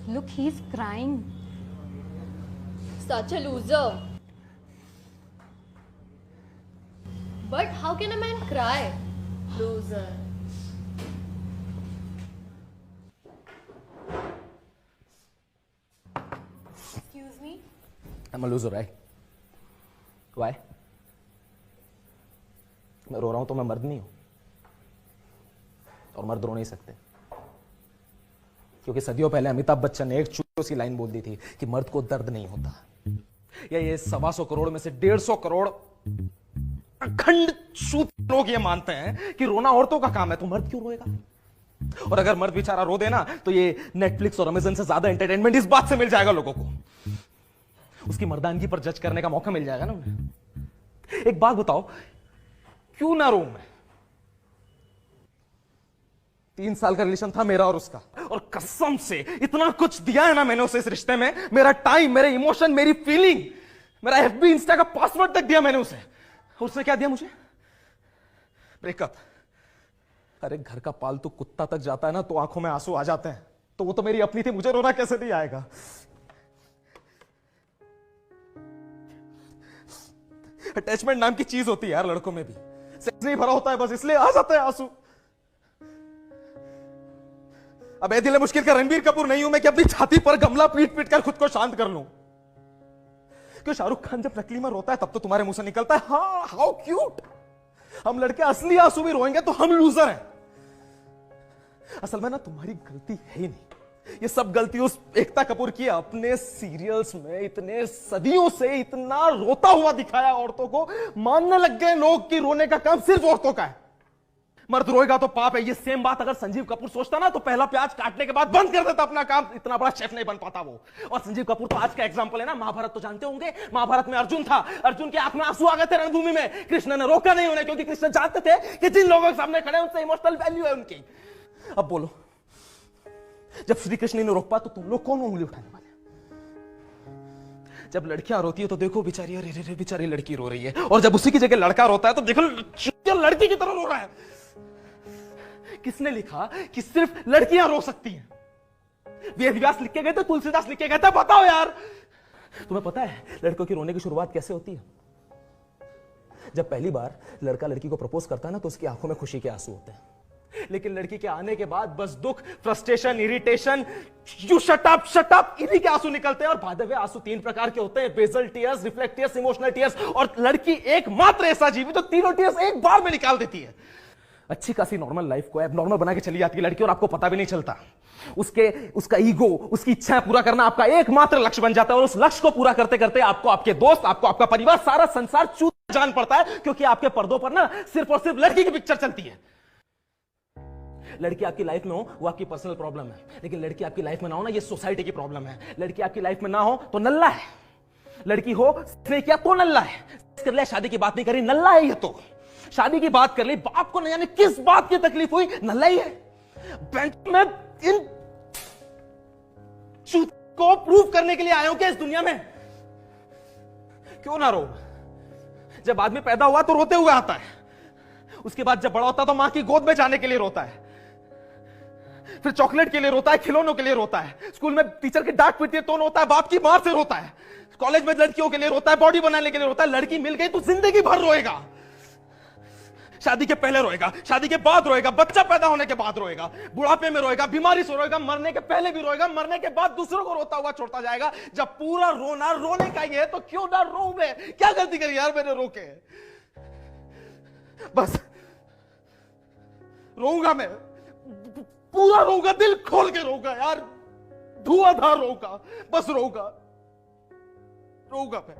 Look, he's crying. Such a loser. But how can a man cry? Loser. Excuse me? I'm a loser, right? Why? मैं रो रहा हूं तो मैं मर्द नहीं हूं, और मर्द रो नहीं सकते, क्योंकि सदियों पहले अमिताभ बच्चन ने एक छोटी सी लाइन बोल दी थी कि मर्द को दर्द नहीं होता। या ये 125 करोड़ में से 150 करोड़ अखंड सूत लोग ये मानते हैं कि रोना औरतों का काम है, तो मर्द क्यों रोएगा? और अगर मर्द बेचारा रो देना तो ये नेटफ्लिक्स और अमेज़न से ज्यादा एंटरटेनमेंट इस बात से मिल जाएगा लोगों को, उसकी मर्दानगी पर जज करने का मौका मिल जाएगा ना उन्हें। एक बात बताओ, क्यों ना रो मैं? 3 साल का रिलेशन था मेरा और उसका, और कसम से इतना कुछ दिया है ना मैंने उसे इस रिश्ते में, मेरा टाइम, मेरे इमोशन, मेरी फीलिंग, मेरा एफबी इंस्टा का पासवर्ड तक दिया मैंने उसे, और उसने क्या दिया मुझे? ब्रेकअप। अरे घर का पालतू कुत्ता तक जाता है ना तो आंखों में आंसू आ जाते हैं, तो वो तो मेरी अपनी थी, मुझे रोना कैसे नहीं आएगा? अटैचमेंट नाम की चीज होती है यार लड़कों में भी, सेक्स नहीं भरा होता है बस इसलिए आ जाता है आंसू। अब ए दिल मुश्किल का रणबीर कपूर नहीं हूं मैं कि अपनी छाती पर गमला पीट पीट कर खुद को शांत कर लूं। क्यों शाहरुख खान जब नकली में रोता है तब तो तुम्हारे मुंह से निकलता है हाँ हाउ क्यूट। हम लड़के असली आंसू भी रोएंगे तो हम लूजर हैं। असल में ना तुम्हारी गलती है ही नहीं, ये सब गलती उस एकता कपूर की। अपने सीरियल्स में इतने सदियों से इतना रोता हुआ दिखाया औरतों को, मानने लग गए लोग कि रोने का काम सिर्फ औरतों का है, मर्द रोएगा तो पाप है। ये सेम बात अगर संजीव कपूर सोचता ना तो पहला प्याज काटने के बाद बंद कर देता अपना काम, इतना बड़ा शेफ नहीं बन पाता वो। और संजीव कपूर तो आज का एग्जांपल है ना, महाभारत तो जानते होंगे, महाभारत में अर्जुन था, अर्जुन के आंख में आंसू आ गए थे रणभूमि में, कृष्ण ने रोका नहीं उन्हें, क्योंकि कृष्ण जानते थे कि जिन लोगों के सामने खड़े उनसे इमोशनल वैल्यू है उनकी। अब बोलो, जब श्री कृष्ण ने रोक पा तो तुम लोग कौन उंगली उठाने वाले? जब लड़कियां रोती है तो देखो बेचारी, अरे रे बेचारी लड़की रो रही है, और जब उसी की जगह लड़का रोता है तो देखो लड़की की तरह रो रहा है। किसने लिखा कि सिर्फ लड़कियां रो सकती हैं? वेद व्यास लिख के गए थे, तुलसीदास लिख के गए थे? बताओ यार, तुम्हें पता है लड़कों की रोने की शुरुआत कैसे होती है? जब पहली बार लड़का लड़की को प्रपोज करता है ना तो उसकी आंखों में खुशी के आंसू होते हैं, लेकिन लड़की के आने के बाद बस दुख, frustration, irritation, you shut up, इन्हीं के आंसू निकलते हैं। और बाय द वे आंसू 3 प्रकार के होते हैं, basal tears, reflex tears, emotional tears, और लड़की एकमात्र ऐसा जीव जो तीनों टीयर्स एक बार में निकाल देती है। अच्छी खासी नॉर्मल लाइफ को एबनॉर्मल बना के चली जाती है लड़की, और आपको पता भी नहीं चलता। उसका ईगो, उसकी इच्छाएं पूरा करना आपका एकमात्र लक्ष्य बन जाता है, और उस लक्ष्य को पूरा करते करते आपको आपके दोस्त, आपको आपका परिवार, सारा संसार चूत जान पड़ता है, क्योंकि आपके पर्दों पर ना सिर्फ और सिर्फ लड़की की पिक्चर चलती है। लड़की आपकी लाइफ में हो वो आपकी पर्सनल प्रॉब्लम है, लेकिन लड़की आपकी लाइफ में ना हो ना ये सोसाइटी की प्रॉब्लम है। लड़की आपकी लाइफ में ना हो तो नल्ला है, लड़की हो इसने किया तो नल्ला है। कर लिया, शादी की बात नहीं करी, नल्ला है ये तो। शादी की बात कर ली, बाप को न जाने किस बात की तकलीफ हुई, नल्ला ही है। बैंक में इन चूत को प्रूव करने के लिए आए हो क्या इस दुनिया में? क्यों ना रो? जब आदमी पैदा हुआ तो रोते हुए आता है, उसके बाद जब बड़ा होता है तो मां की गोद में जाने के लिए रोता है, फिर चॉकलेट के लिए रोता है, खिलौनों के लिए रोता है, स्कूल में टीचर की डांट पीटती है तो रोता है, बाप की मार से रोता है, कॉलेज में लड़कियों के लिए रोता है, बॉडी बनाने के लिए रोता है। लड़की मिल गई तो जिंदगी भर रोएगा। शादी के पहले रोएगा, शादी के बाद रोएगा, बच्चा पैदा होने के बाद रोएगा, बुढ़ापे में रोएगा, बीमारी से रोएगा, मरने के पहले भी रोएगा, मरने के बाद दूसरों को रोता हुआ छोड़ता जाएगा। जब पूरा रोना रोने का ही है तो क्यों ना रो मैं? क्या गलती करी यार मैंने रो के? बस रोऊंगा मैं, पूरा रोऊंगा, दिल खोल के रोऊंगा यार, धुआंधार रोऊंगा, बस रोऊंगा मैं।